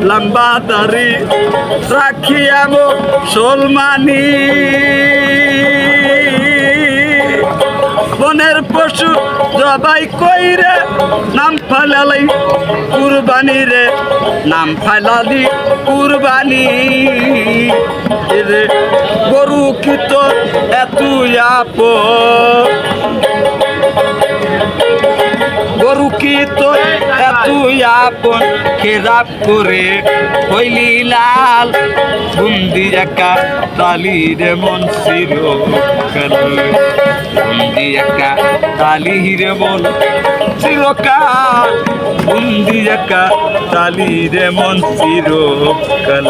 লম্বা দাড়ি রাখিয়া মুসলমানি বনের পশু জবাই কইরে নাম ফালালাই কুরবানি রে নাম ফালালি কুরবানি রে গরু কি তোর এতুই আপন গরু কি তোর এতুই আপন খেরাপ করে হইলি লাল বুন্দি একা তালি রে মন চিরকাল বুন্দি একা তালি রে মন চিরকাল বুন্দি একা তালি রে মন চিরকাল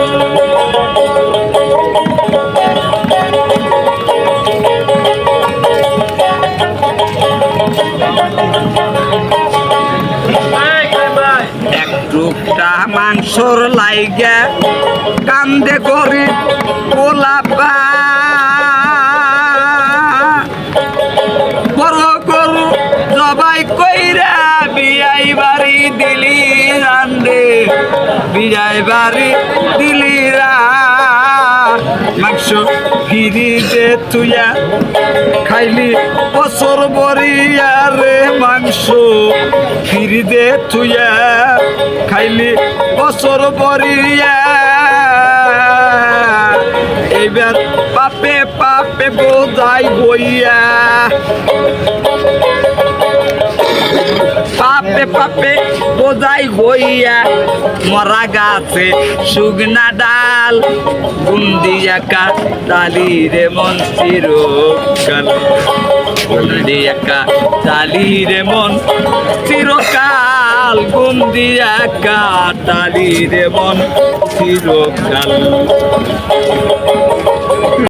টুকটা মাংসর লাইগা কান্দে করি পোলাপা বড় গরু জবাই কইরা বিয়াই বাড়ি দিলি রান্দে বিয়াই বাড়ি দিলি রা মাংস ফিরি দে তুইয়া খাইলি বছর বরিয়া রে মাংস ফিরি দে তুইয়া খাইলি বছর বরিয়া এবার পাপে পাপে বোঝাই বইয়া পাপে পাপে বোঝাই বইয়া মরা গাছে শুকনা ডাল বুন্দি একা তালি রে মন চিরকাল বুন্দি একা তালি রে মন চিরকাল বুন্দি একা তালি রে মন চিরকাল